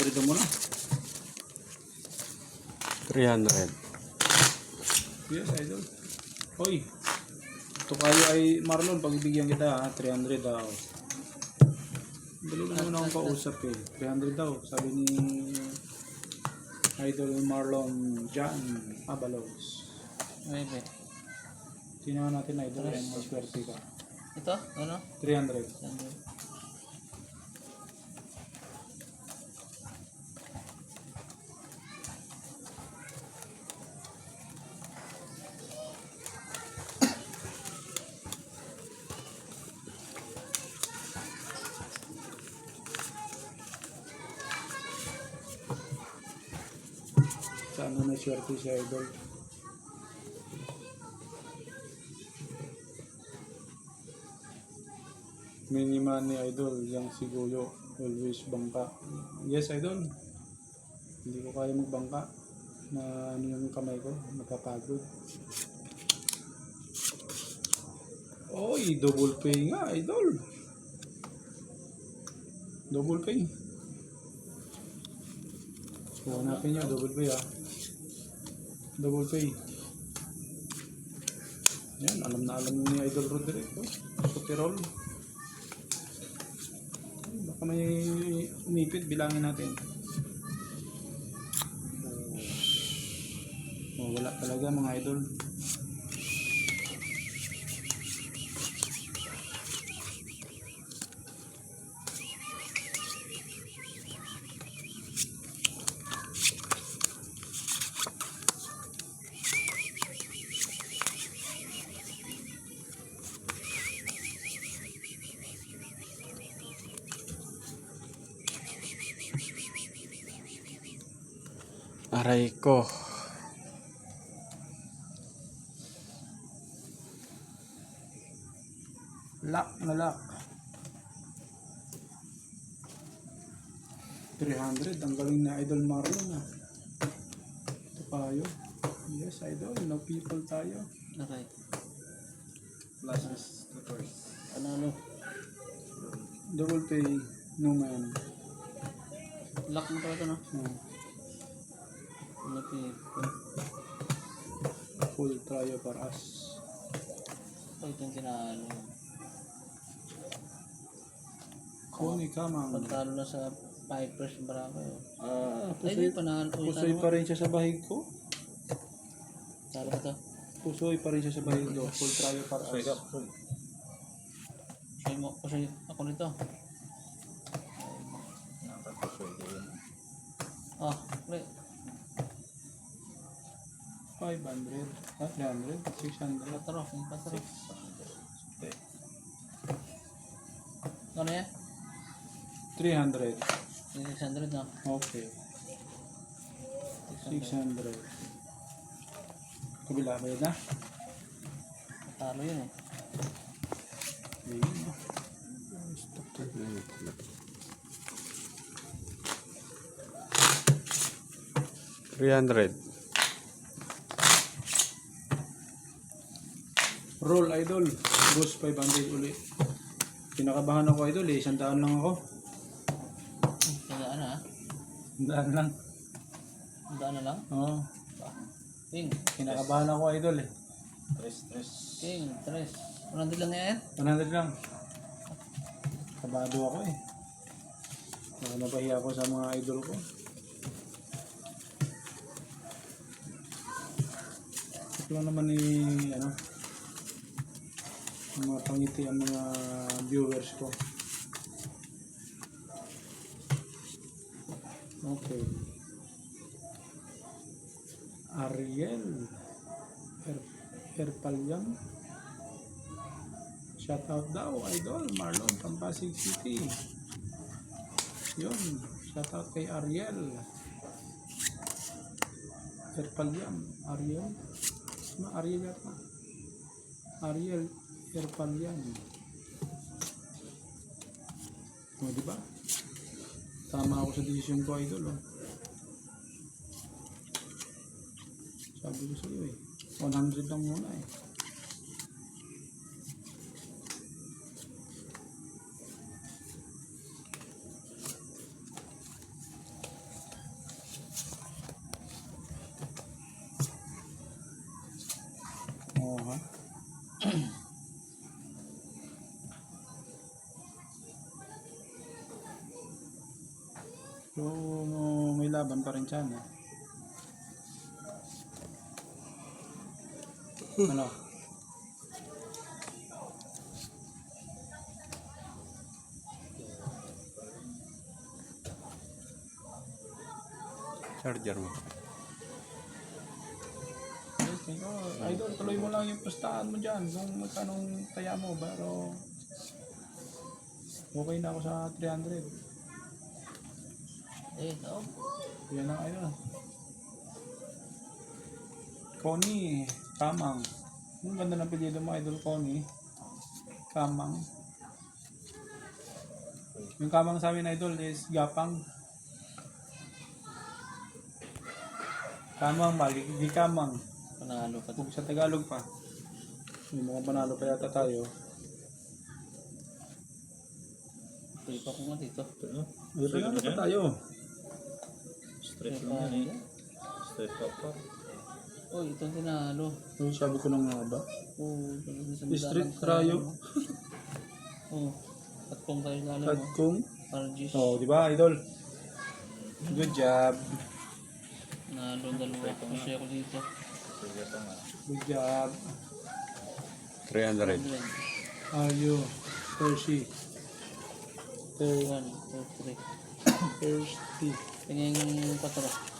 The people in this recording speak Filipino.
300 mo na. 300. Yes, idol. Hoy, ito kayo ay Marlon, pagbibigyan kita ha, 300 daw. Dali lang naman akong kausap eh. 300 daw, sabi ni Idol Marlon John Abalos. Maybe. Tingnan natin idol, ang swerte ka. Ito? Ano? 300. Sana may swerte si idol. Miniman ni idol, yung siguyo, always bangka. Yes idol, hindi ko kaya magbangka na ano yung kamay ko, napapagod. Oy, double pay nga idol. Double pay. So, hanapin nyo, double pay ah. Double pay. Yan, alam na alam ni Idol Roderick. Oh. Sotirol. Baka may umipit, bilangin natin. Oh, wala talaga mga idol. Aray ko. Lock na lock. 300. Ang galing na Idol Marlon ah. Ito tayo. Yes, Idol. No people tayo. Okay. Last to first. Ano? Double pay. No man. Lock mo talaga, no? Hmm. Full tayo para us. Ito yung tinalo. Kuni ka man. Pagtalo na sa Pipers Bravo. Ah, Ay, di panalo. pusoy pa rin siya sa bahig ko. Talo ko to. Pusoy pa rin siya sa bahig ko. Full tayo para us. Pusoy ako nito. Ah, ulit. 500. 300. 600. 4. Ano yan? 300. 600 na. Okay. 600. Kabila ba yun na? Talo yun eh. Ayun. 300. Roll idol. Boost 500 ulit. Kinakabahan ako idol eh. 100 lang ako. Tandaan na ah. 100 lang. Tandaan na lang. Oo. King. Kinakabahan ako idol eh. King. 3. 100 lang yan? 100 lang. Kabado ako eh. Baka napahiya ako sa mga idol ko. Ito lang naman eh, ano, mga pangiti ang mga viewers ko. Okay. Ariel Erpalyang. Shout out daw, idol Marlon from Pasig City. Yun, shout out kay Ariel Erpalyang. Ariel? Ano, Ariel yata? Ariel Erpalyang. O, diba? Tama ako sa decision ko, idol. Oh. Sabi ko sa iyo eh. 100 lang muna eh. Oo, ha? So, may laban pa rin siya, no? Ano? Charger mo. Idol, tuloy mo lang yung pustahan mo dyan kung magkanong taya mo, pero okay na ako sa 300. Oo. Yan ang idol. Connie, Kamang. Ang ganda ng pilido mo, idol Connie. Kamang. Yung Kamang sa amin, idol, is Gapang. Kamang, di Kamang. Panalo pa to. Kung sa Tagalog pa. May mga panalo pa yata tayo. Tuloy pa ko nga dito. May panalo pa tayo. Straight lang yan eh. Straight up pa. Uy, itong tinalo. Yung sabi ko nung nga ba? Oo. Street Rayo. Oo. At kung tayo lalo At mo. kung... Pargis. Oh, di ba, idol? Good job. Nalo dalawa. Kasi ako dito. Sige pa nga. Good job. 300. Ayo. Percy. 1, 2, 3. Thirsty. Tingin yung 4.